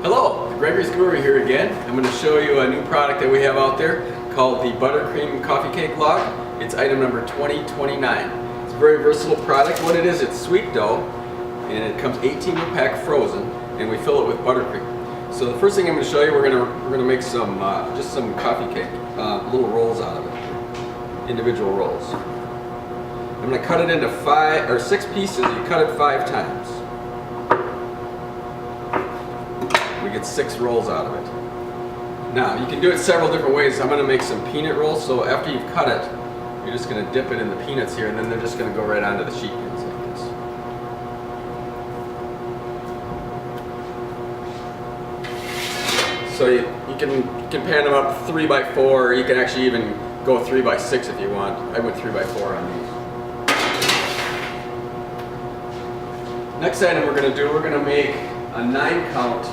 Hello, Gregory's Guru here again. I'm going to show you a new product that we have out there called the Buttercream Coffee Cake Log. It's item number 2029. It's a very versatile product. What it is, it's sweet dough, and it comes 18 pack frozen, and we fill it with buttercream. So the first thing I'm going to show you, we're going to make some just some coffee cake, little rolls out of it, individual rolls. I'm going to cut it into 5 or 6 pieces. You cut it 5 times. We get 6 rolls out of it. Now, you can do it several different ways. I'm going to make some peanut rolls, so after you've cut it, you're just going to dip it in the peanuts here, and then they're just going to go right onto the sheet pans like this. So you can pan them up 3 by 4, or you can actually even go 3 by 6 if you want. I went 3 by 4 on these. Next item we're going to do, we're going to make a 9 count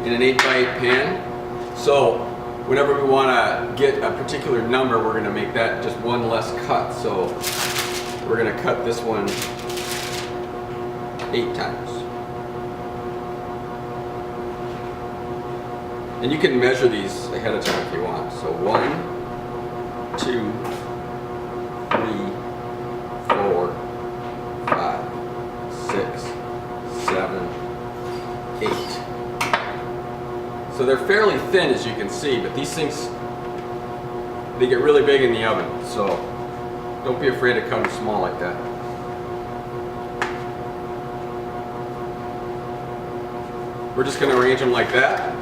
in an 8 by 8 pan. So whenever we want to get a particular number, we're going to make that just one less cut. So we're going to cut this one 8 times. And you can measure these ahead of time if you want. So 1, 2, 3, 4, 5, 6, 7, 8. So they're fairly thin, as you can see, but these things, they get really big in the oven, so don't be afraid to cut them small like that. We're just going to arrange them like that.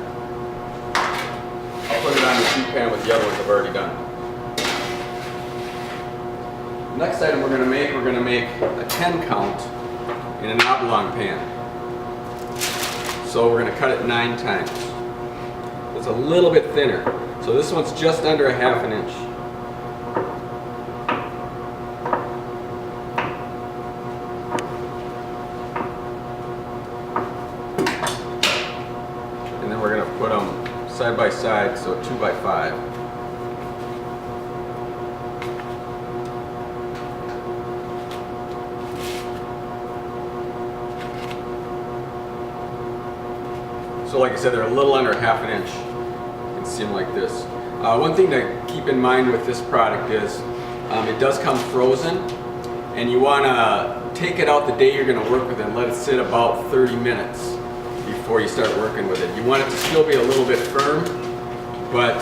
I'll put it on the sheet pan with the other ones I've already done. Next item we're going to make a 10 count in an oblong pan. So we're going to cut it 9 times. It's a little bit thinner. So this one's just under a 1/2 inch. And then we're going to put them side by side, so 2 by 5. So like I said, they're a little under 1/2 inch. You can see them like this. One thing to keep in mind with this product is it does come frozen, and you want to take it out the day you're going to work with it and let it sit about 30 minutes before you start working with it. You want it to still be a little bit firm, but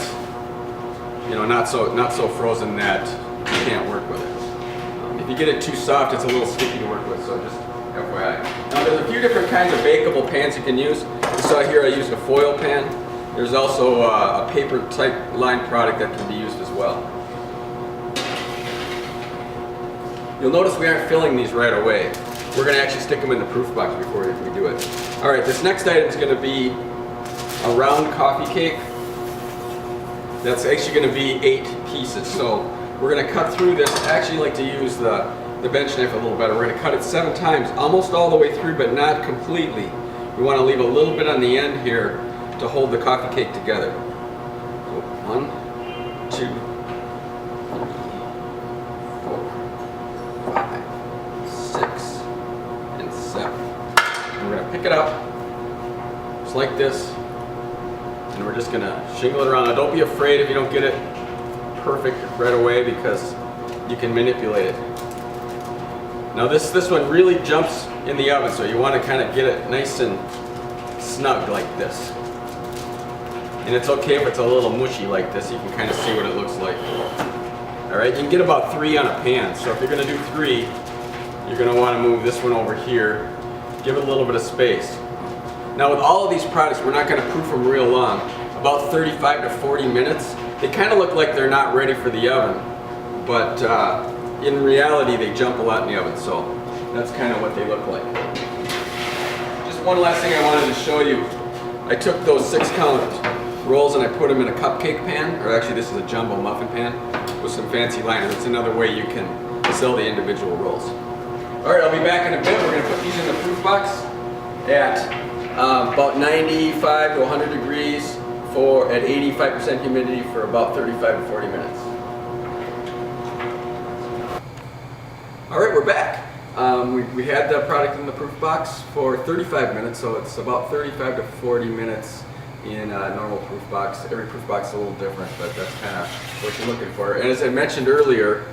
not so frozen that you can't work with it. If you get it too soft, it's a little sticky to work with, so just FYI. Now there's a few different kinds of bakeable pans you can use. You saw here I used a foil pan. There's also a paper type line product that can be used as well. You'll notice we aren't filling these right away. We're going to actually stick them in the proof box before we do it. Alright, this next item is going to be a round coffee cake. That's actually going to be 8 pieces. So we're going to cut through this. I actually like to use the bench knife a little better. We're going to cut it 7 times, almost all the way through, but not completely. We want to leave a little bit on the end here to hold the coffee cake together. So 1, 2, 3, 4, 5, 6, and 7. And we're going to pick it up just like this, and we're just going to shingle it around. Now don't be afraid if you don't get it perfect right away, because you can manipulate it. Now this one really jumps in the oven, so you want to kind of get it nice and snug like this. And it's okay if it's a little mushy like this. You can kind of see what it looks like. Alright, you can get about 3 on a pan. So if you're going to do 3, you're going to want to move this one over here. Give it a little bit of space. Now with all of these products, we're not going to proof them real long. About 35 to 40 minutes. They kind of look like they're not ready for the oven, but in reality they jump a lot in the oven, so that's kind of what they look like. Just one last thing I wanted to show you. I took those 6 count rolls and I put them in a cupcake pan, or actually this is a jumbo muffin pan with some fancy liners. It's another way you can sell the individual rolls. Alright, I'll be back in a bit. We're going to put these in the proof box at about 95 to 100 degrees at 85% humidity for about 35 to 40 minutes. Alright, we're back. We had the product in the proof box for 35 minutes, so it's about 35 to 40 minutes in a normal proof box. Every proof box is a little different, but that's kind of what you're looking for. And as I mentioned earlier,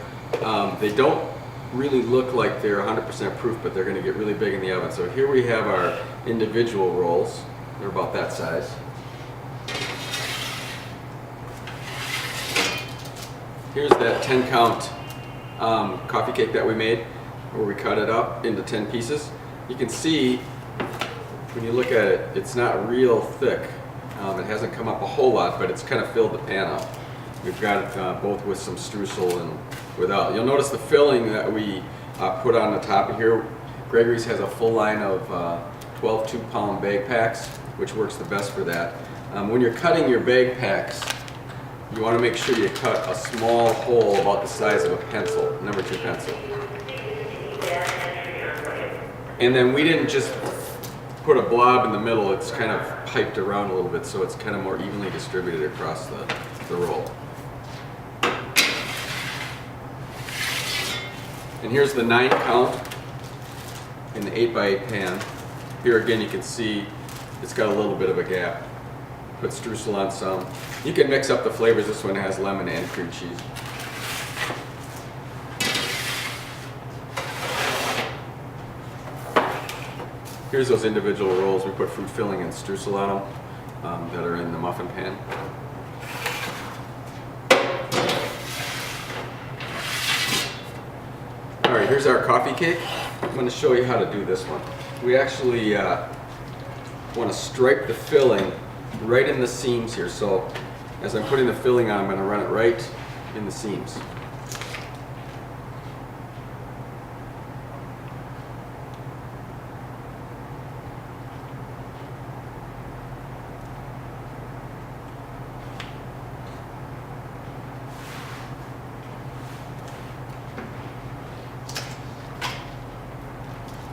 they don't really look like they're 100% proof, but they're going to get really big in the oven. So here we have our individual rolls. They're about that size. Here's that 10 count coffee cake that we made, where we cut it up into 10 pieces. You can see when you look at it, it's not real thick. It hasn't come up a whole lot, but it's kind of filled the pan up. We've got it both with some streusel and without. You'll notice the filling that we put on the top of here. Gregory's has a full line of 12 2-pound bag packs, which works the best for that. When you're cutting your bag packs, you want to make sure you cut a small hole about the size of a pencil, number 2 pencil. And then we didn't just put a blob in the middle, it's kind of piped around a little bit so it's kind of more evenly distributed across the roll. And here's the 9 count in the 8x8 pan. Here again you can see it's got a little bit of a gap. Put streusel on some. You can mix up the flavors. This one has lemon and cream cheese. Here's those individual rolls. We put fruit filling and streusel on them that are in the muffin pan. All right, here's our coffee cake. I'm going to show you how to do this one. We actually want to stripe the filling right in the seams here. So as I'm putting the filling on, I'm going to run it right in the seams.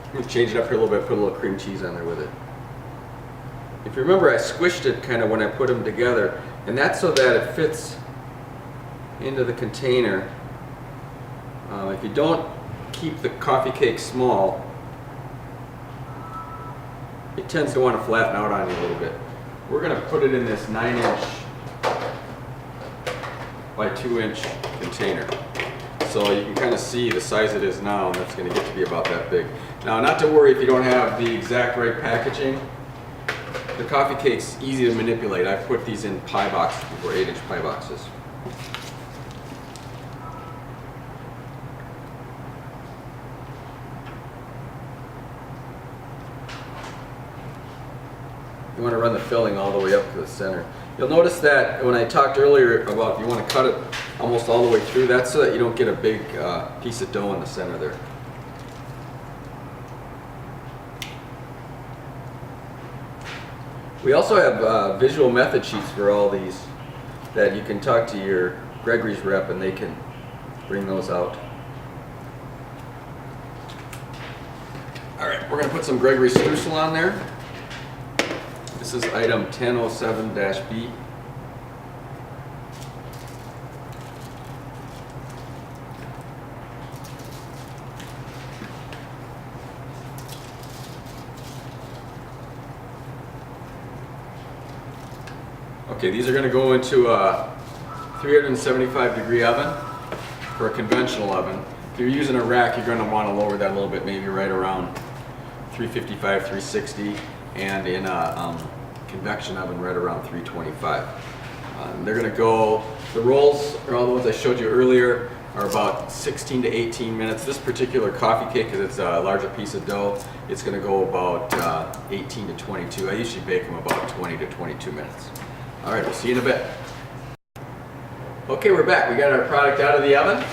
I'm going to change it up here a little bit, put a little cream cheese on there with it. If you remember, I squished it kind of when I put them together, and that's so that it fits into the container. If you don't keep the coffee cake small, it tends to want to flatten out on you a little bit. We're going to put it in this 9-inch by 2-inch container. So you can kind of see the size it is now, and that's going to get to be about that big. Now, not to worry if you don't have the exact right packaging. The coffee cake's easy to manipulate. I've put these in pie boxes before, 8-inch pie boxes. You want to run the filling all the way up to the center. You'll notice that when I talked earlier about you want to cut it almost all the way through, that's so that you don't get a big piece of dough in the center there. We also have visual method sheets for all these that you can talk to your Gregory's rep and they can bring those out. Alright, we're going to put some Gregory streusel on there. This is item 1007-B. Okay, these are going to go into a 375-degree oven for a conventional oven. If you're using a rack, you're going to want to lower that a little bit, maybe right around 355, 360, and in a convection oven right around 325. They're going to go, the rolls, or all the ones I showed you earlier, are about 16 to 18 minutes. This particular coffee cake, because it's a larger piece of dough, it's going to go about 18 to 22. I usually bake them about 20 to 22 minutes. All right, we'll see you in a bit. Okay, we're back. We got our product out of the oven.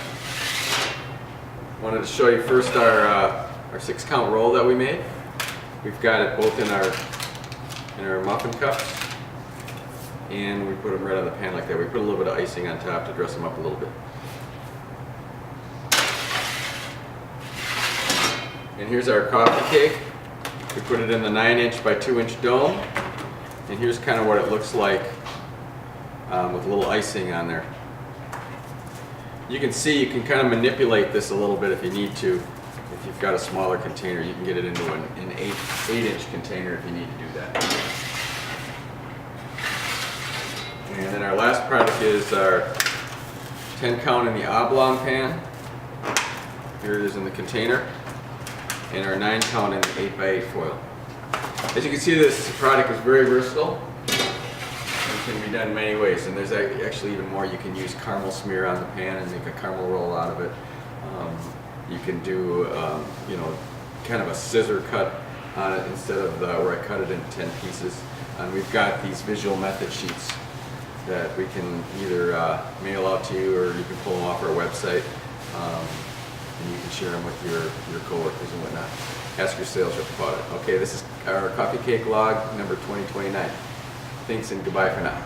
Wanted to show you first our 6-count roll that we made. We've got it both in our muffin cups, and we put them right on the pan like that. We put a little bit of icing on top to dress them up a little bit. And here's our coffee cake. We put it in the 9-inch by 2-inch dome, and here's kind of what it looks like with a little icing on there. You can see you can kind of manipulate this a little bit if you need to If you've got a smaller container, you can get it into an 8-inch container if you need to do that. And then our last product is our 10 count in the oblong pan. Here it is in the container. And our 9 count in the 8x8 foil. As you can see, this product is very versatile and can be done many ways. And there's actually even more. You can use caramel smear on the pan and make a caramel roll out of it. You can do, you know, kind of a scissor cut on it instead of where I cut it into 10 pieces. And we've got these visual method sheets that we can either mail out to you, or you can pull them off our website, and you can share them with your coworkers and whatnot. Ask your sales rep about it. Okay, this is our coffee cake log number 2029. Thanks and goodbye for now.